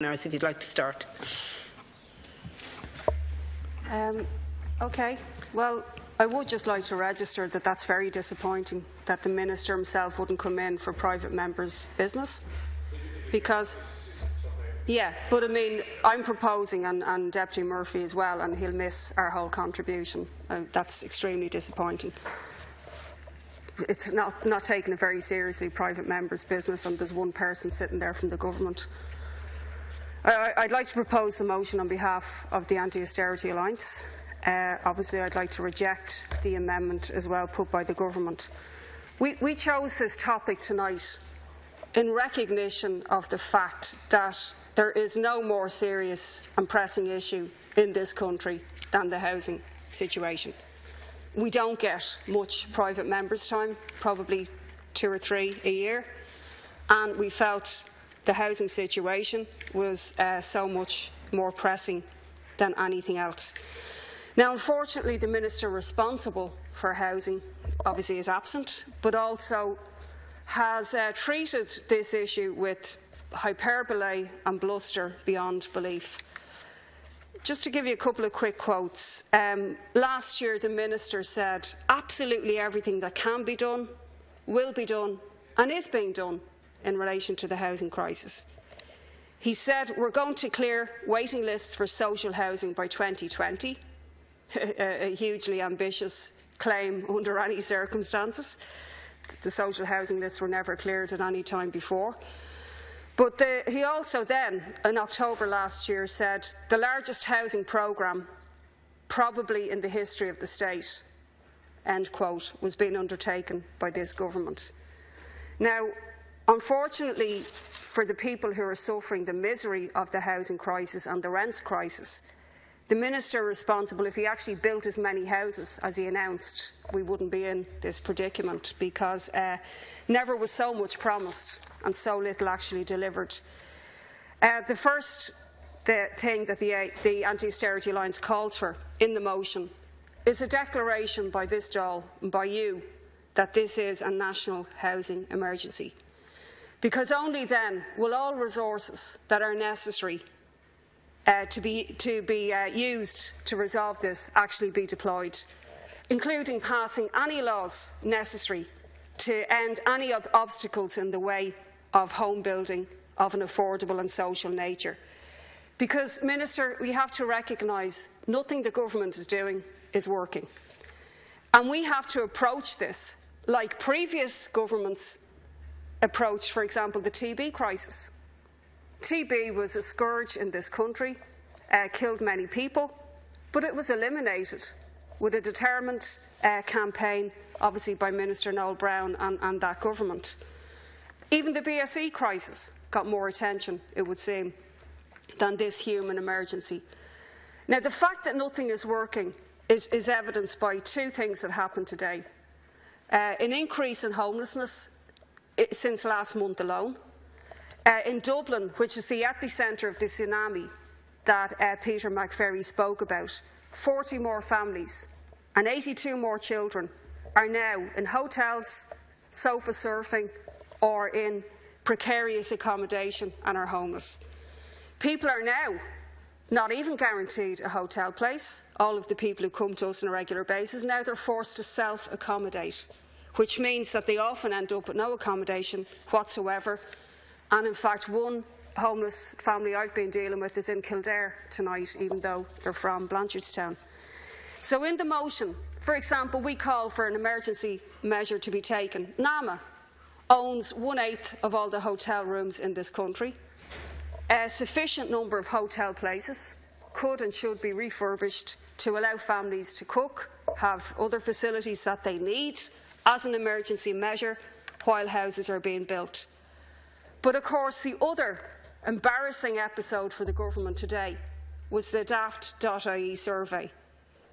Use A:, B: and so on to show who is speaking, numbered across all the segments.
A: If you'd like to start.
B: Okay. Well, I would just like to register that that's very disappointing that the Minister himself wouldn't come in for private members' business. Because, yeah, but I mean, I'm proposing, and Deputy Murphy as well, and he'll miss our whole contribution. That's extremely disappointing. It's not taking it very seriously, private members' business, and there's one person sitting there from the government. I'd like to propose the motion on behalf of the Anti-Austerity Alliance. Obviously, I'd like to reject the amendment as well put by the government. We chose this topic tonight in recognition of the fact that there is no more serious and pressing issue in this country than the housing situation. We don't get much private members' time, probably 2 or 3 a year, and we felt the housing situation was so much more pressing than anything else. Now, unfortunately, the Minister responsible for housing obviously is absent, but also has treated this issue with hyperbole and bluster beyond belief. Just to give you a couple of quick quotes, last year the Minister said absolutely everything that can be done, will be done and is being done in relation to the housing crisis. He said we're going to clear waiting lists for social housing by 2020, a hugely ambitious claim under any circumstances. The social housing lists were never cleared at any time before. But he also then, in October last year, said the largest housing programme probably in the history of the state, end quote, was being undertaken by this government. Now, unfortunately, for the people who are suffering the misery of the housing crisis and the rents crisis, the Minister responsible, if he actually built as many houses as he announced, we wouldn't be in this predicament, because never was so much promised and so little actually delivered. The first thing that the Anti-Austerity Alliance calls for in the motion is a declaration by this Dail and by you that this is a national housing emergency, because only then will all resources that are necessary to be used to resolve this actually be deployed, including passing any laws necessary to end any obstacles in the way of home building of an affordable and social nature. Because, Minister, we have to recognise nothing the government is doing is working. And we have to approach this like previous governments approached, for example, the TB crisis. TB was a scourge in this country, killed many people, but it was eliminated with a determined campaign, obviously by Minister Noel Browne and that government. Even the BSE crisis got more attention, it would seem, than this human emergency. Now, the fact that nothing is working is evidenced by 2 things that happened today. An increase in homelessness since last month alone. In Dublin, which is the epicentre of the tsunami that Peter McVerry spoke about, 40 more families and 82 more children are now in hotels, sofa surfing or in precarious accommodation and are homeless. People are now not even guaranteed a hotel place. All of the people who come to us on a regular basis, now they're forced to self-accommodate, which means that they often end up with no accommodation whatsoever. And in fact, one homeless family I've been dealing with is in Kildare tonight, even though they're from Blanchardstown. So in the motion, for example, we call for an emergency measure to be taken. NAMA owns 1/8 of all the hotel rooms in this country. A sufficient number of hotel places could and should be refurbished to allow families to cook, have other facilities that they need as an emergency measure while houses are being built. But of course, the other embarrassing episode for the government today was the daft.ie survey.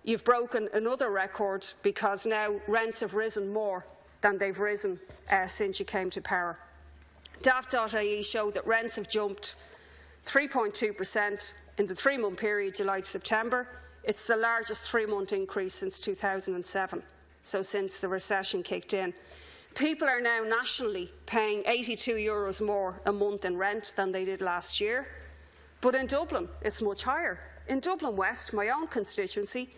B: You've broken another record, because now rents have risen more than they've risen since you came to power. Daft.ie showed that rents have jumped 3.2% in the 3-month period, July to September. It's the largest 3-month increase since 2007, so since the recession kicked in. People are now nationally paying €82 more a month in rent than they did last year. But in Dublin, it's much higher. In Dublin West, my own constituency,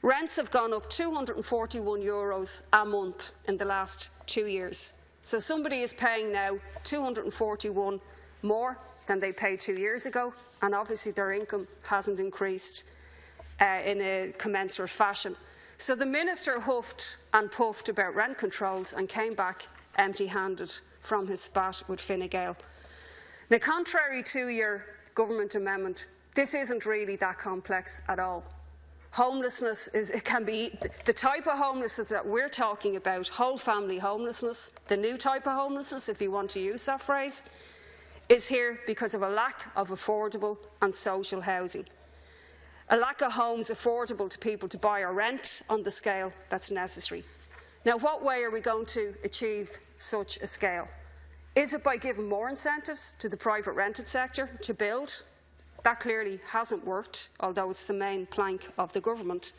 B: rents have gone up €241 a month in the last 2 years. So somebody is paying now $241 more than they paid 2 years ago, and obviously their income hasn't increased in a commensurate fashion. So the minister huffed and puffed about rent controls and came back empty-handed from his spat with Fine Gael. Now, contrary to your government amendment, this isn't really that complex at all. Homelessness can be the type of homelessness that we're talking about, whole family homelessness, the new type of homelessness, if you want to use that phrase, is here because of a lack of affordable and social housing. A lack of homes affordable to people to buy or rent on the scale that's necessary. Now, what way are we going to achieve such a scale? Is it by giving more incentives to the private rented sector to build? That clearly hasn't worked, although it's the main plank of the government.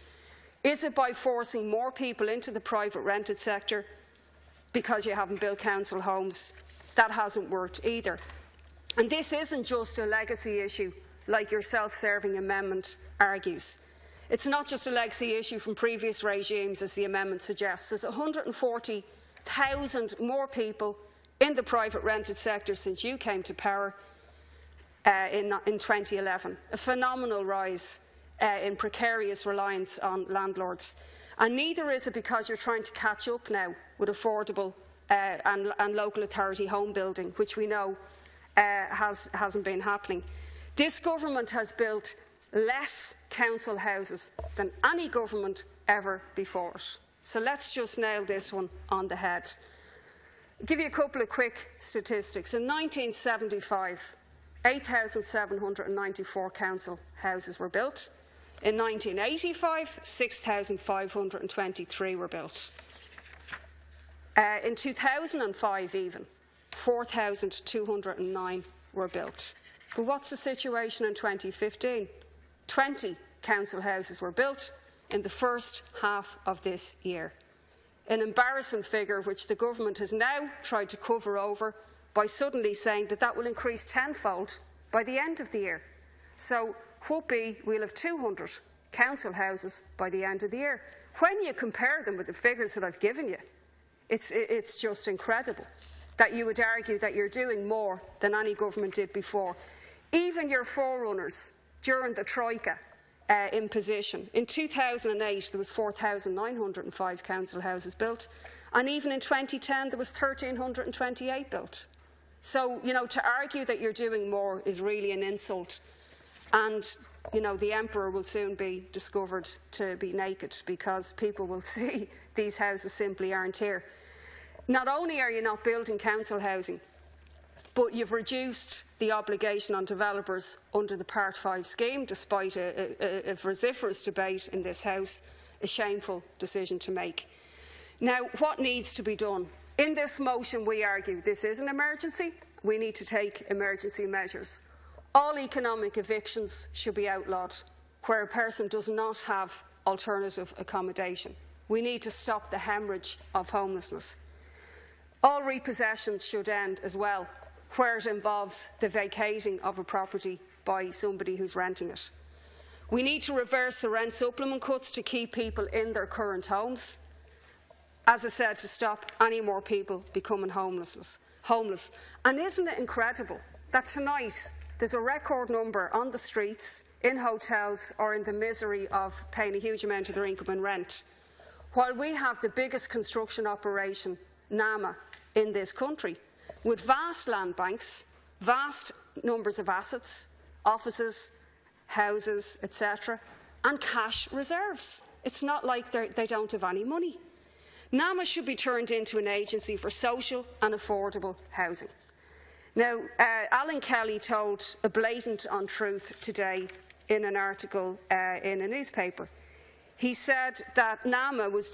B: Is it by forcing more people into the private rented sector because you haven't built council homes? That hasn't worked either. And this isn't just a legacy issue, like your self-serving amendment argues. It's not just a legacy issue from previous regimes, as the amendment suggests. There's 140,000 more people in the private rented sector since you came to power in 2011, a phenomenal rise in precarious reliance on landlords. And neither is it because you're trying to catch up now with affordable and local authority home building, which we know hasn't been happening. This government has built less council houses than any government ever before it. So let's just nail this one on the head. I'll give you a couple of quick statistics. In 1975, 8,794 council houses were built. In 1985, 6,523 were built. In 2005 even, 4,209 were built. But what's the situation in 2015? 20 council houses were built in the first half of this year. An embarrassing figure which the government has now tried to cover over by suddenly saying that that will increase tenfold by the end of the year. So, whoopee, we'll have 200 council houses by the end of the year. When you compare them with the figures that I've given you, it's just incredible that you would argue that you're doing more than any government did before. Even your forerunners during the Troika in position. In 2008, there was 4,905 council houses built, and even in 2010, there was 1,328 built. So, you know, to argue that you're doing more is really an insult. And, you know, the emperor will soon be discovered to be naked because people will see these houses simply aren't here. Not only are you not building council housing, but you've reduced the obligation on developers under the Part 5 scheme, despite a vociferous debate in this House, a shameful decision to make. Now, what needs to be done? In this motion, we argue this is an emergency. We need to take emergency measures. All economic evictions should be outlawed where a person does not have alternative accommodation. We need to stop the hemorrhage of homelessness. All repossessions should end as well, where it involves the vacating of a property by somebody who's renting it. We need to reverse the rent supplement cuts to keep people in their current homes. As I said, to stop any more people becoming homeless. And isn't it incredible that tonight there's a record number on the streets, in hotels, or in the misery of paying a huge amount of their income in rent, while we have the biggest construction operation, NAMA, in this country, with vast land banks, vast numbers of assets, offices, houses, etc., and cash reserves. It's not like they don't have any money. NAMA should be turned into an agency for social and affordable housing. Now, Alan Kelly told a blatant untruth today in an article in a newspaper. He said that NAMA was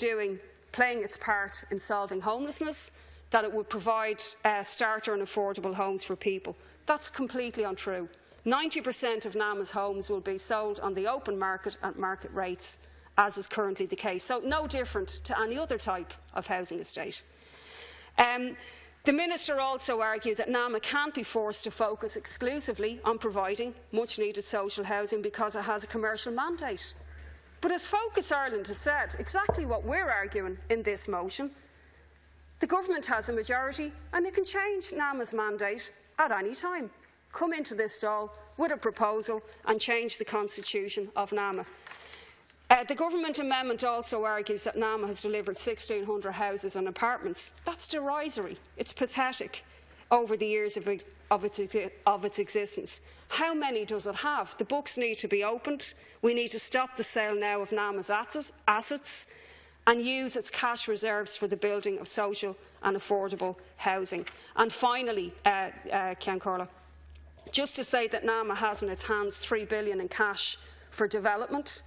B: playing its part in solving homelessness, that it would provide starter and affordable homes for people. That's completely untrue. 90% of NAMA's homes will be sold on the open market at market rates, as is currently the case. So no different to any other type of housing estate. The Minister also argued that NAMA can't be forced to focus exclusively on providing much-needed social housing because it has a commercial mandate. But as Focus Ireland have said, exactly what we're arguing in this motion, the government has a majority and it can change NAMA's mandate at any time. Come into this Dáil with a proposal and change the constitution of NAMA. The government amendment also argues that NAMA has delivered 1,600 houses and apartments. That's derisory. It's pathetic over the years of its existence. How many does it have? The books need to be opened. We need to stop the sale now of NAMA's assets and use its cash reserves for the building of social and affordable housing. And finally, Ceann Comhairle, just to say that NAMA has in its hands $3 billion in cash for development.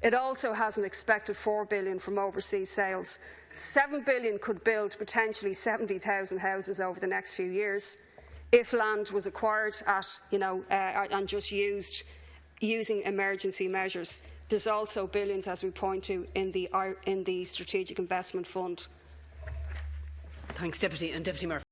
B: It also has an expected $4 billion from overseas sales. $7 billion could build potentially 70,000 houses over the next few years if land was acquired at, and just using emergency measures. There's also billions, as we point to, in the Strategic Investment Fund.
A: Thanks, Deputy Murphy.